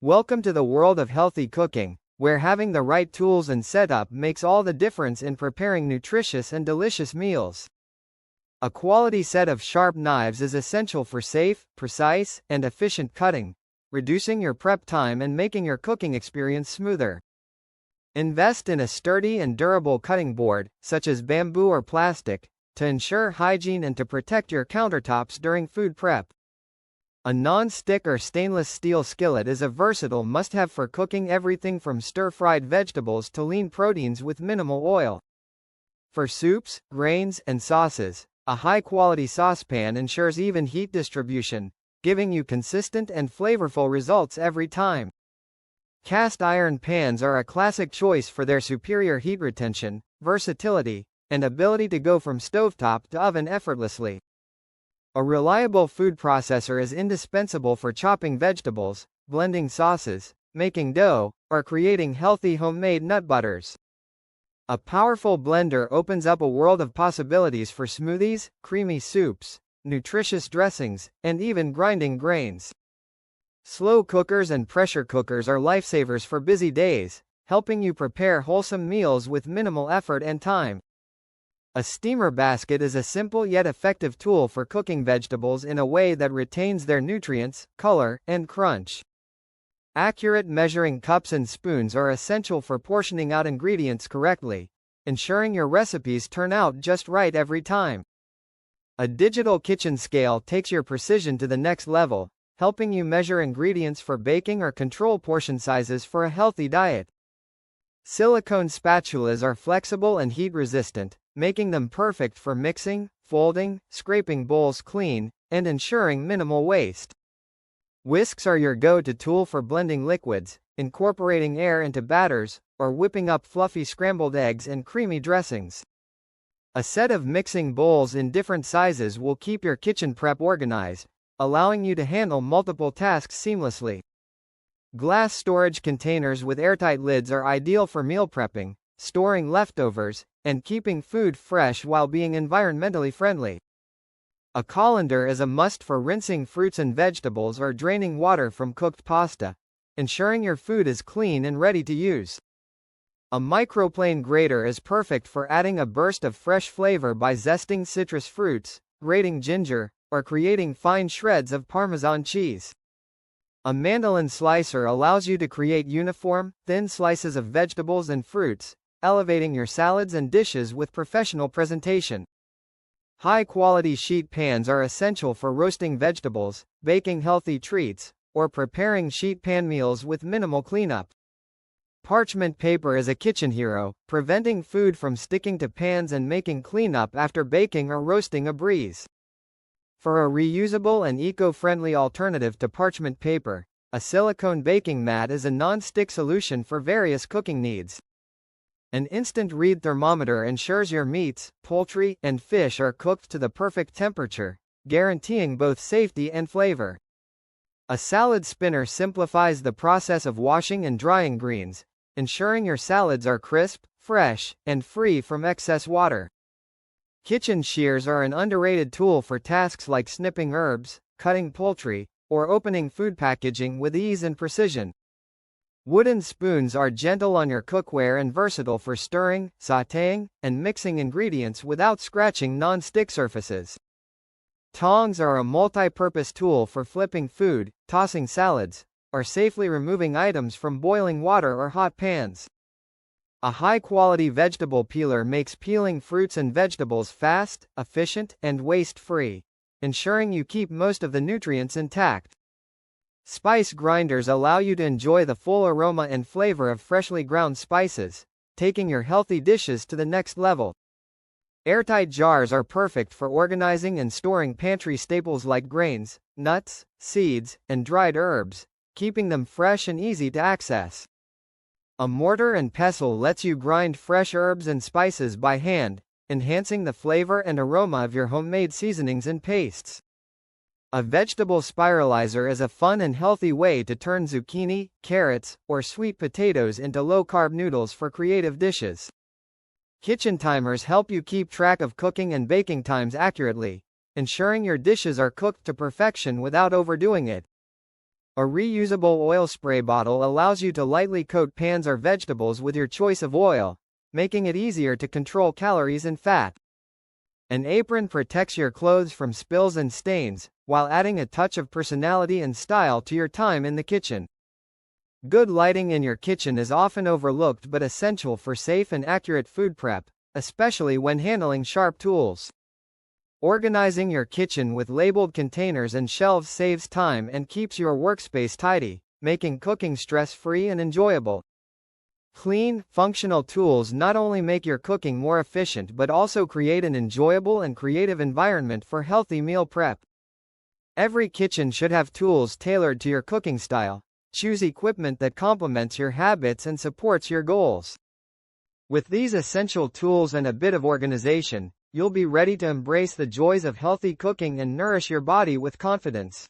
Welcome to the world of healthy cooking, where having the right tools and setup makes all the difference in preparing nutritious and delicious meals. A quality set of sharp knives is essential for safe, precise, and efficient cutting, reducing your prep time and making your cooking experience smoother. Invest in a sturdy and durable cutting board, such as bamboo or plastic, to ensure hygiene and to protect your countertops during food prep. A non-stick or stainless steel skillet is a versatile must-have for cooking everything from stir-fried vegetables to lean proteins with minimal oil. For soups, grains, and sauces, a high-quality saucepan ensures even heat distribution, giving you consistent and flavorful results every time. Cast iron pans are a classic choice for their superior heat retention, versatility, and ability to go from stovetop to oven effortlessly. A reliable food processor is indispensable for chopping vegetables, blending sauces, making dough, or creating healthy homemade nut butters. A powerful blender opens up a world of possibilities for smoothies, creamy soups, nutritious dressings, and even grinding grains. Slow cookers and pressure cookers are lifesavers for busy days, helping you prepare wholesome meals with minimal effort and time. A steamer basket is a simple yet effective tool for cooking vegetables in a way that retains their nutrients, color, and crunch. Accurate measuring cups and spoons are essential for portioning out ingredients correctly, ensuring your recipes turn out just right every time. A digital kitchen scale takes your precision to the next level, helping you measure ingredients for baking or control portion sizes for a healthy diet. Silicone spatulas are flexible and heat-resistant, making them perfect for mixing, folding, scraping bowls clean, and ensuring minimal waste. Whisks are your go-to tool for blending liquids, incorporating air into batters, or whipping up fluffy scrambled eggs and creamy dressings. A set of mixing bowls in different sizes will keep your kitchen prep organized, allowing you to handle multiple tasks seamlessly. Glass storage containers with airtight lids are ideal for meal prepping, storing leftovers, and keeping food fresh while being environmentally friendly. A colander is a must for rinsing fruits and vegetables or draining water from cooked pasta, ensuring your food is clean and ready to use. A microplane grater is perfect for adding a burst of fresh flavor by zesting citrus fruits, grating ginger, or creating fine shreds of Parmesan cheese. A mandolin slicer allows you to create uniform, thin slices of vegetables and fruits, elevating your salads and dishes with professional presentation. High-quality sheet pans are essential for roasting vegetables, baking healthy treats, or preparing sheet pan meals with minimal cleanup. Parchment paper is a kitchen hero, preventing food from sticking to pans and making cleanup after baking or roasting a breeze. For a reusable and eco-friendly alternative to parchment paper, a silicone baking mat is a non-stick solution for various cooking needs. An instant read thermometer ensures your meats, poultry, and fish are cooked to the perfect temperature, guaranteeing both safety and flavor. A salad spinner simplifies the process of washing and drying greens, ensuring your salads are crisp, fresh, and free from excess water. Kitchen shears are an underrated tool for tasks like snipping herbs, cutting poultry, or opening food packaging with ease and precision. Wooden spoons are gentle on your cookware and versatile for stirring, sautéing, and mixing ingredients without scratching non-stick surfaces. Tongs are a multi-purpose tool for flipping food, tossing salads, or safely removing items from boiling water or hot pans. A high-quality vegetable peeler makes peeling fruits and vegetables fast, efficient, and waste-free, ensuring you keep most of the nutrients intact. Spice grinders allow you to enjoy the full aroma and flavor of freshly ground spices, taking your healthy dishes to the next level. Airtight jars are perfect for organizing and storing pantry staples like grains, nuts, seeds, and dried herbs, keeping them fresh and easy to access. A mortar and pestle lets you grind fresh herbs and spices by hand, enhancing the flavor and aroma of your homemade seasonings and pastes. A vegetable spiralizer is a fun and healthy way to turn zucchini, carrots, or sweet potatoes into low-carb noodles for creative dishes. Kitchen timers help you keep track of cooking and baking times accurately, ensuring your dishes are cooked to perfection without overdoing it. A reusable oil spray bottle allows you to lightly coat pans or vegetables with your choice of oil, making it easier to control calories and fat. An apron protects your clothes from spills and stains, while adding a touch of personality and style to your time in the kitchen. Good lighting in your kitchen is often overlooked but essential for safe and accurate food prep, especially when handling sharp tools. Organizing your kitchen with labeled containers and shelves saves time and keeps your workspace tidy, making cooking stress-free and enjoyable. Clean, functional tools not only make your cooking more efficient but also create an enjoyable and creative environment for healthy meal prep. Every kitchen should have tools tailored to your cooking style. Choose equipment that complements your habits and supports your goals. With these essential tools and a bit of organization, you'll be ready to embrace the joys of healthy cooking and nourish your body with confidence.